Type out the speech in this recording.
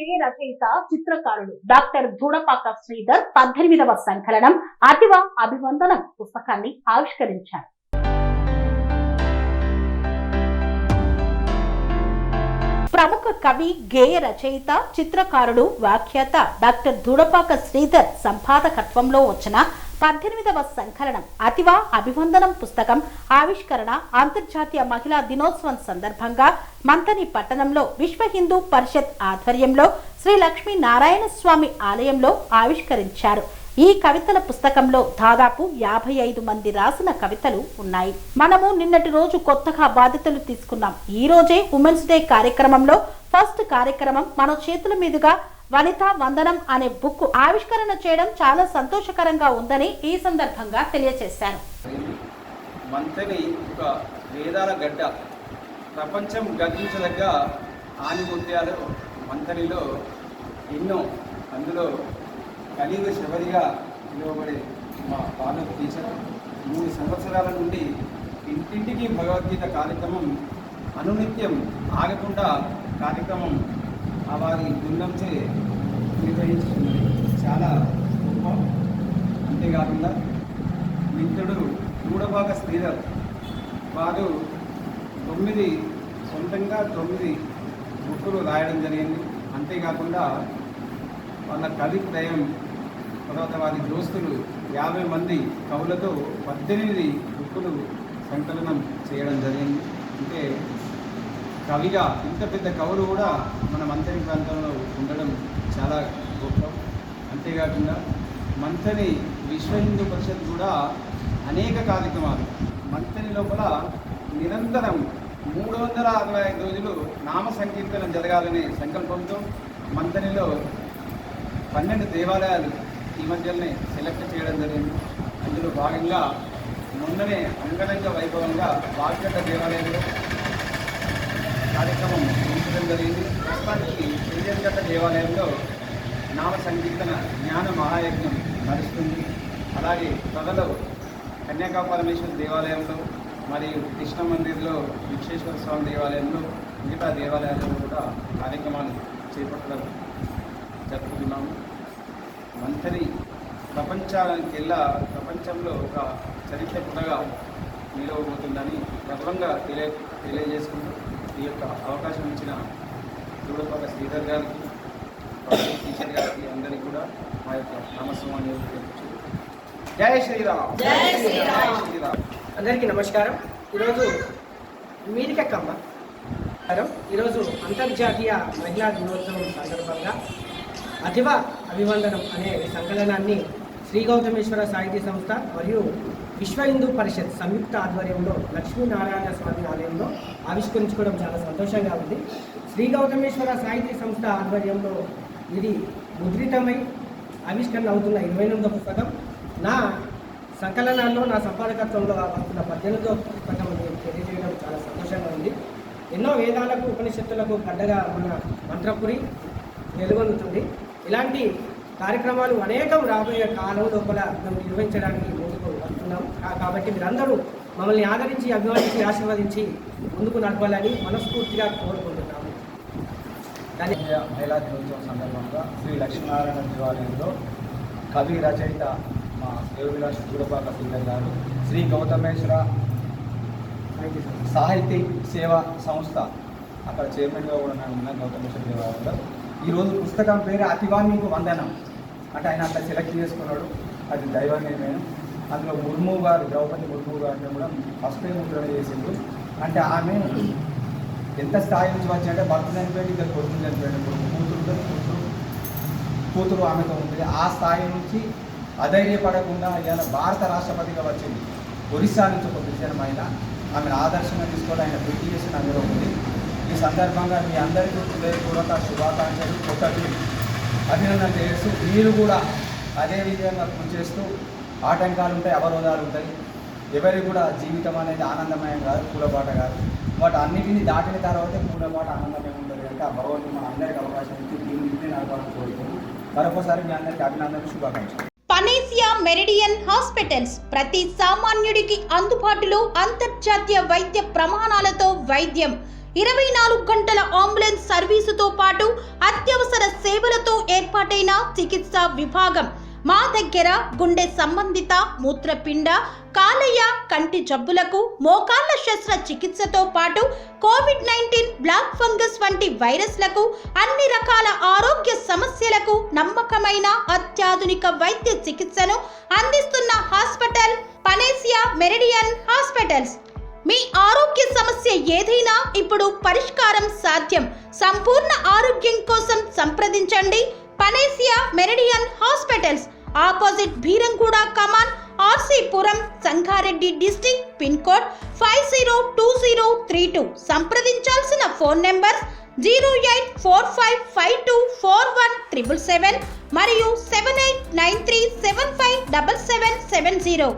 గేయ రచయిత చిత్రకారుడు డాక్టర్ ధూడపాక శ్రీధర్ 18వ సంకలనం అతివ అభివందనం పుస్తకాన్ని ఆవిష్కరించారు. ప్రముఖ కవి, గేయ రచయిత, చిత్రకారుడు, వ్యాఖ్యాత డాక్టర్ ధూడపాక శ్రీధర్ సంపాదకత్వంలో వచ్చిన 18వ సంకలనం అతివ అభివందనం పుస్తకం ఆవిష్కరణ అంతర్జాతీయ మహిళా దినోత్సవం సందర్భంగా మంథని పట్టణంలో విశ్వ హిందూ పరిషత్ ఆధ్వర్యంలో శ్రీ లక్ష్మీ నారాయణ స్వామి ఆలయంలో ఆవిష్కరించారు. ఈ కవితల పుస్తకంలో దాదాపు 55 మంది రాసిన కవితలు ఉన్నాయి. మనము నిన్నటి రోజు కొత్తగా బాధ్యతలు తీసుకున్నాం. ఈ రోజే ఉమెన్స్ డే కార్యక్రమంలో ఫస్ట్ కార్యక్రమం మన చేతుల మీదుగా వనితా వందనం అనే బుక్ ఆవిష్కరణ చేయడం చాలా సంతోషకరంగా ఉందని ఈ సందర్భంగా తెలియజేశారు. మంథని ఒక వేదాల గడ్డ, ప్రపంచం గర్వించదగ్గ ఆనిముత్యాలు మంథనిలో ఎన్నో. అందులో కలియుగ శబరిగా పిలువబడే మా పాలక టీచర్ 3 సంవత్సరాల నుండి ఇంటింటికి భగవద్గీత కార్యక్రమం అనునిత్యం ఆగకుండా కార్యక్రమం వారి బృందంచే నిర్వహించుతున్నది. చాలా గొప్ప. అంతేకాకుండా మిత్రుడు ధూడపాక శ్రీధర్ వారు సొంతంగా 9 బుక్కులు రాయడం జరిగింది. అంతేకాకుండా వాళ్ళ కవిత్రయం, తర్వాత వారి దోస్తులు 50 మంది కవులతో 18 బుక్కులు సంకలనం చేయడం జరిగింది. అంటే కవిగా ఇంత పెద్ద కవులు కూడా మన మంథని ప్రాంతంలో ఉండడం చాలా గొప్ప. అంతేకాకుండా మంథని విశ్వ హిందూ పరిషత్ కూడా అనేక కార్యక్రమాలు మంథని లోపల నిరంతరం 365 రోజులు నామ సంకీర్తనం జరగాలనే సంకల్పంతో మంథనిలో 12 దేవాలయాలు ఈ మధ్యలోనే సెలెక్ట్ చేయడం జరిగింది. అందులో భాగంగా మొన్ననే అంగరంగ వైభవంగా వాగ్గడ్డ దేవాలయంలో కార్యక్రమం ఉంచడం జరిగింది. ప్రస్తుతానికి పెరియగడ్డ దేవాలయంలో నామ సంకీర్తన జ్ఞాన మహాయజ్ఞం నడుస్తుంది. అలాగే త్వరలో కన్యాకాపరమేశ్వర దేవాలయంలో మరియు కృష్ణ మందిర్లో విశ్వేశ్వర స్వామి దేవాలయంలో మిగతా దేవాలయాల్లో కూడా కార్యక్రమాలు చేపట్టడం జరుపుతున్నాము. మంథని ప్రపంచంలో ఒక చరిత్ర పుటగా నిలవబోతుందని గర్వంగా తెలియజేసుకుంటూ ఈ యొక్క అవకాశం ఇచ్చిన ధూడపాక శ్రీధర్ గారికి, టీచర్ గారికి అందరికీ కూడా మా యొక్క నమస్కారం. జై శ్రీరామ్. జై శ్రీరామ్. అందరికీ నమస్కారం. ఈరోజు మీరికమ్మ ఈరోజు అంతర్జాతీయ మహిళా దినోత్సవం సందర్భంగా అతివ అభివందనం అనే సంకలనాన్ని శ్రీ గౌతమేశ్వర సాహితీ సంస్థ మరియు విశ్వ హిందూ పరిషత్ సంయుక్త ఆధ్వర్యంలో లక్ష్మీనారాయణ స్వామి ఆలయంలో ఆవిష్కరించుకోవడం చాలా సంతోషంగా ఉంది. శ్రీ గౌతమేశ్వర సాహితీ సంస్థ ఆధ్వర్యంలో ఇది ముద్రితమై ఆవిష్కరణ అవుతున్న 28వ పుస్తకం. నా సంకలనాల్లో నా సంపాదకత్వంలో వస్తున్న 18వ పుస్తకం తెలియజేయడం చాలా సంతోషంగా ఉంది. ఎన్నో వేదాలకు, ఉపనిషత్తులకు గడ్డగా మన మంత్రపురి వెలుగొందుతుంది. ఇలాంటి కార్యక్రమాలు అనేకం రాబోయే కాలం లోపల మేము నిర్వహించడానికి ముందుకు వస్తున్నాం. కాబట్టి మీరందరూ మమ్మల్ని ఆదరించి, అభిమానించి, ఆశీర్వదించి ముందుకు నడపాలని మనస్ఫూర్తిగా కోరుకుంటున్నాము. మహిళా దినోత్సవం సందర్భంగా శ్రీ లక్ష్మీనారాయణ దేవాలయంలో కవి, రచయిత మా శ్రేయోభిలాష్ ధూడపాక శ్రీధర్ గారు, శ్రీ గౌతమేశ్వర సాహితీ సేవా సంస్థ అక్కడ చైర్మన్గా కూడా మేము ఉన్నాం. గౌతమేశ్వర దేవాలయంలో ఈరోజు పుస్తకం పేరు అతివ నీకు వందనం. అంటే ఆయన అట్లా సెలెక్ట్ చేసుకున్నాడు, అది దైవ నిర్ణయం. అందులో ముర్ము గారు, ద్రౌపది ముర్ము గారిని కూడా ఫస్ట్ టైం ముద్రణ చేసిండు. అంటే ఆమె ఎంత స్థాయి నుంచి వచ్చి అంటే భర్త చనిపోయింది, ఇద్దరు కొడుకులు చనిపోయింది, కూతురు ఆమెతో ఉంటుంది. ఆ స్థాయి నుంచి అధైర్యపడకుండా ఇవాళ భారత రాష్ట్రపతిగా వచ్చింది. ఒరిస్సా నుంచి ఒక గిరిజన మహిళ, ఆమెను ఆదర్శంగా తీసుకోవడం ఆయన పెట్టి చేసిన అందులో ఉంది. ఈ సందర్భంగా మీ అందరికీ హృదయపూర్వక శుభాకాంక్షలు, కొత్తటి అభినందన చేస్తూ మీరు కూడా అదే విధంగా కృషి చేస్తూ ఆటంకాలు ఉంటాయి, అవరోధాలు ఉంటాయి. ఎవరికి కూడా జీవితం అనేది ఆనందమయం కాదు, పూలబాట కాదు. వాటి అన్నిటినీ దాటిన తర్వాతే పూలబాట ఆనందమయం ఉంటుంది. అంటే ఆ భగవంతుడు మన అందరికీ అవకాశం ఇచ్చి దీన్ని నడపాలని కోరుకుంటూ మరొకసారి మీ అందరికీ అభినందనలు, శుభాకాంక్షలు. పనేసియా మెరిడియన్ హాస్పిటల్స్ ప్రతి సామాన్యుడికి అందుబాటులో అంతర్జాతీయ వైద్య ప్రమాణాలతో వైద్యం. 24 గంటల అంబులెన్స్ సర్వీసుతో పాటు అత్యవసర సేవలతో ఏర్పాటైన చికిత్సా విభాగం. మా దగ్గర గుండె సంబంధిత, మూత్రపిండ, కాలేయ, కంటి జబ్బులకు, మోకాళ్ల శస్త్రచికిత్సతో పాటు కోవిడ్-19, బ్లాక్ ఫంగస్ వంటి వైరస్లకు, అన్ని రకాల ఆరోగ్య సమస్యలకు నమ్మకమైన అత్యాధునిక వైద్య చికిత్సను అందిస్తున్న హాస్పిటల్ పనేసియా మెరిడియన్ హాస్పిటల్స్. మీ ఆరోగ్య సమస్య ఏదైనా ఇప్పుడు పరిష్కారం సాధ్యం. సంపూర్ణ ఆరోగ్యం కోసం సంప్రదించండి Panacea Meridian hospitals, opposite Beeramguda Kaman, RC Puram, Sangareddy district, pin code 502032. సంప్రదించాల్సిన ఫోన్ నెంబర్ 0845524177 మరియు 7893757770.